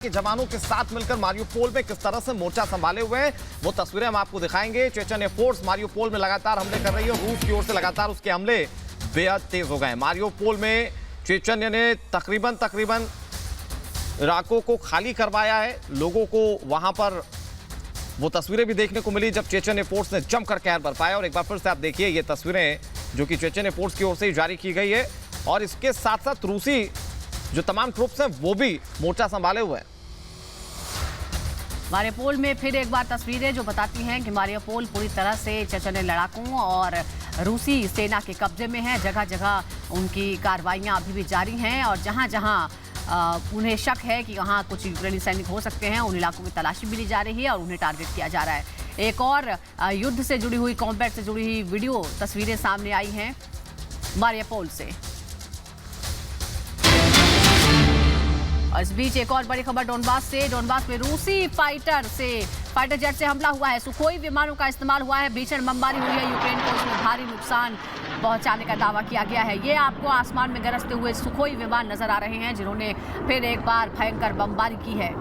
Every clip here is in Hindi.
के जवानों के साथ मिलकर मारियोपोल में किस तरह से मोर्चा संभाले हुए हैं वो तस्वीरें हम आपको दिखाएंगे। चेचन फोर्स मारियोपोल में लगातार हमले कर रही है। रूस की ओर से लगातार उसके हमले बेहद तेज हो गए। मारियोपोल में चेचन्य ने तकरीबन इलाकों को खाली करवाया है। लोगों को वहां पर वो तस्वीरें भी देखने को मिली जब चेचन फोर्स ने जमकर कहर बरपाया। और एक बार फिर से आप देखिए ये तस्वीरें जो कि चेचन फोर्स की ओर से जारी की गई है और इसके साथ साथ रूसी जो तमाम ट्रूप्स हैं वो भी मोर्चा संभाले हुए हैं। मारियोपोल में फिर एक बार तस्वीरें जो बताती हैं कि मारियोपोल पूरी तरह से चेचन्य लड़ाकों और रूसी सेना के कब्जे में है। जगह जगह उनकी कार्रवाइयां अभी भी जारी हैं और जहां जहां उन्हें शक है कि वहां कुछ यूक्रेनी सैनिक हो सकते हैं उन इलाकों की तलाशी भी ली जा रही है और उन्हें टारगेट किया जा रहा है। एक और युद्ध से जुड़ी हुई, कॉम्बैट से जुड़ी हुई वीडियो तस्वीरें सामने आई हैं मारियोपोल से। और इस बीच एक और बड़ी खबर डोनबास से। डोनबास में रूसी फाइटर जेट से हमला हुआ है। सुखोई विमानों का इस्तेमाल हुआ है। भीषण बमबारी हुई है। यूक्रेन को इसमें भारी नुकसान पहुंचाने का दावा किया गया है। ये आपको आसमान में गरजते हुए सुखोई विमान नजर आ रहे हैं जिन्होंने फिर एक बार भयंकर बमबारी की है।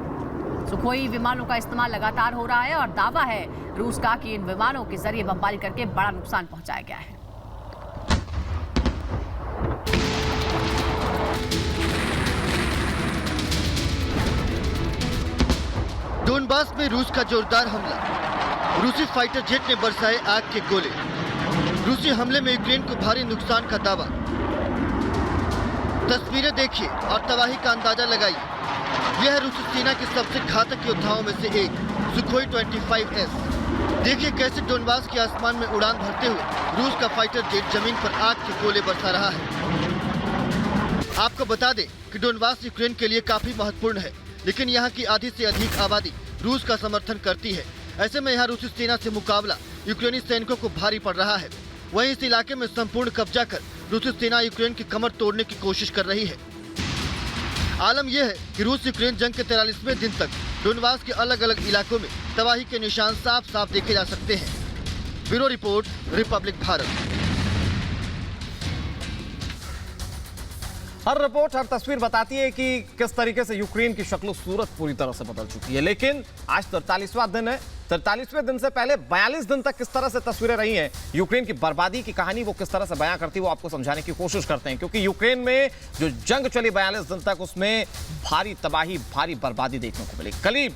सुखोई विमानों का इस्तेमाल लगातार हो रहा है और दावा है रूस का कि इन विमानों के जरिए बमबारी करके बड़ा नुकसान पहुंचाया गया है। डोनबास में रूस का जोरदार हमला। रूसी फाइटर जेट ने बरसाए आग के गोले। रूसी हमले में यूक्रेन को भारी नुकसान का दावा। तस्वीरें देखिए और तबाही का अंदाजा लगाइए। यह है रूसी सेना के सबसे घातक योद्धाओं में से एक सुखोई 25S। देखिए कैसे डोनबास के आसमान में उड़ान भरते हुए रूस का फाइटर जेट जमीन पर आग के गोले बरसा रहा है। आपको बता दें कि डोनबास यूक्रेन के लिए काफी महत्वपूर्ण है, लेकिन यहाँ की आधी से अधिक आबादी रूस का समर्थन करती है। ऐसे में यहाँ रूसी सेना से मुकाबला यूक्रेनी सैनिकों को भारी पड़ रहा है। वहीं इस इलाके में संपूर्ण कब्जा कर रूसी सेना यूक्रेन की कमर तोड़ने की कोशिश कर रही है। आलम यह है कि रूस यूक्रेन जंग के 43वें दिन तक डोनबास के अलग अलग इलाकों में तबाही के निशान साफ साफ देखे जा सकते हैं। Bureau report, Republic Bharat. हर रिपोर्ट, हर तस्वीर बताती है कि किस तरीके से यूक्रेन की शक्ल सूरत पूरी तरह से बदल चुकी है। लेकिन आज 43वां दिन है। 43वें दिन से पहले 42 दिन तक किस तरह से तस्वीरें रही हैं यूक्रेन की बर्बादी की कहानी, वो किस तरह से बयां करती है वो आपको समझाने की कोशिश करते हैं। क्योंकि यूक्रेन में जो जंग चली 42 दिन तक, उसमें भारी तबाही, भारी बर्बादी देखने को मिली। करीब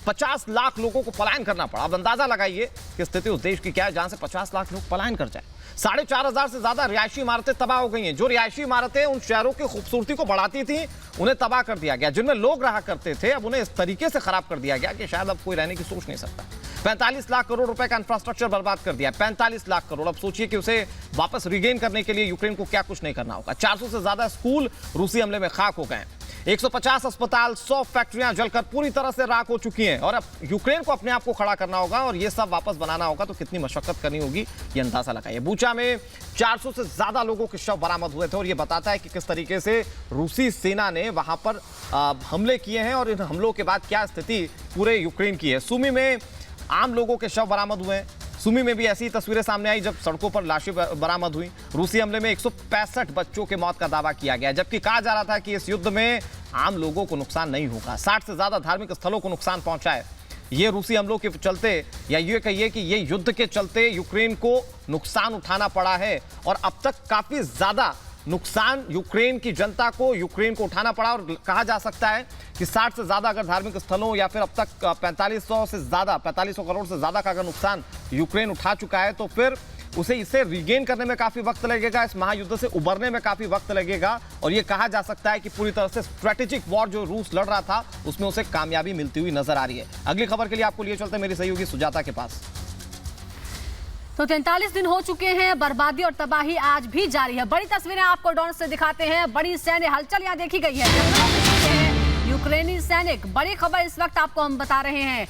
50 लाख लोगों को पलायन करना पड़ा। अब अंदाजा लगाइए कि स्थिति उस देश की क्या है जहां से 50 लाख लोग पलायन कर जाए। 4,500 से ज्यादा रिहायशी इमारतें तबाह हो गई हैं। जो रिहायशी इमारतें उन शहरों की खूबसूरती को बढ़ाती थी उन्हें तबाह कर दिया गया। जिनमें लोग रहा करते थे अब उन्हें इस तरीके से खराब कर दिया गया कि शायद अब कोई रहने की सोच नहीं सकता। 45 लाख करोड़ रुपए का इंफ्रास्ट्रक्चर बर्बाद कर दिया। 45 लाख करोड़। अब सोचिए कि उसे वापस रिगेन करने के लिए यूक्रेन को क्या कुछ नहीं करना होगा। 400 से ज्यादा स्कूल रूसी हमले में खाक हो गए। 150 अस्पताल, 100 फैक्ट्रियां जलकर पूरी तरह से राख हो चुकी हैं। और अब यूक्रेन को अपने आप को खड़ा करना होगा और ये सब वापस बनाना होगा तो कितनी मशक्कत करनी होगी ये अंदाजा लगाइए। बूचा में 400 से ज्यादा लोगों के शव बरामद हुए थे और ये बताता है कि किस तरीके से रूसी सेना ने वहां पर हमले किए हैं और इन हमलों के बाद क्या स्थिति पूरे यूक्रेन की है। सुमी में आम लोगों के शव बरामद हुए हैं। सुमी में भी ऐसी तस्वीरें सामने आई जब सड़कों पर लाशें बरामद हुई। रूसी हमले में 165 बच्चों के मौत का दावा किया गया, जबकि कहा जा रहा था कि इस युद्ध में आम लोगों को नुकसान नहीं होगा। 60 से ज्यादा धार्मिक स्थलों को नुकसान पहुंचा है। ये रूसी हमलों के चलते, या ये कहिए कि ये युद्ध के चलते यूक्रेन को नुकसान उठाना पड़ा है और अब तक काफी ज्यादा नुकसान यूक्रेन की जनता को, यूक्रेन को उठाना पड़ा। और कहा जा सकता है कि 60 से ज्यादा अगर धार्मिक स्थलों या फिर अब तक 4500 करोड़ से ज्यादा का अगर नुकसान यूक्रेन उठा चुका है तो फिर इसे रिगेन करने में काफी वक्त लगेगा। इस महायुद्ध से उबरने में काफी वक्त लगेगा और यह कहा जा सकता है कि पूरी तरह से स्ट्रेटेजिक वॉर जो रूस लड़ रहा था उसमें उसे कामयाबी मिलती हुई नजर आ रही है। अगली खबर के लिए आपको लिए चलते मेरी सहयोगी सुजाता के पास। तो 43 दिन हो चुके हैं, बर्बादी और तबाही आज भी जारी है। बड़ी तस्वीरें आपको डोन से दिखाते हैं। बड़ी सैन्य हलचल यहाँ देखी गई है। यूक्रेनी सैनिक, बड़ी खबर इस वक्त आपको हम बता रहे हैं।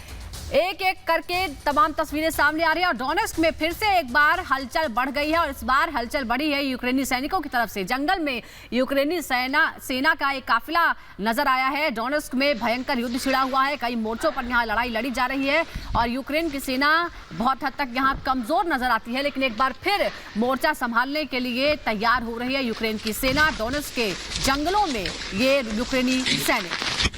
एक एक करके तमाम तस्वीरें सामने आ रही है और डोनेस्क में फिर से एक बार हलचल बढ़ गई है और इस बार हलचल बढ़ी है यूक्रेनी सैनिकों की तरफ से। जंगल में यूक्रेनी सेना का एक काफिला नजर आया है। डोनेस्क में भयंकर युद्ध छिड़ा हुआ है। कई मोर्चों पर यहाँ लड़ाई लड़ी जा रही है और यूक्रेन की सेना बहुत हद तक यहाँ कमजोर नजर आती है, लेकिन एक बार फिर मोर्चा संभालने के लिए तैयार हो रही है यूक्रेन की सेना। डोनेस्क के जंगलों में ये यूक्रेनी सैनिक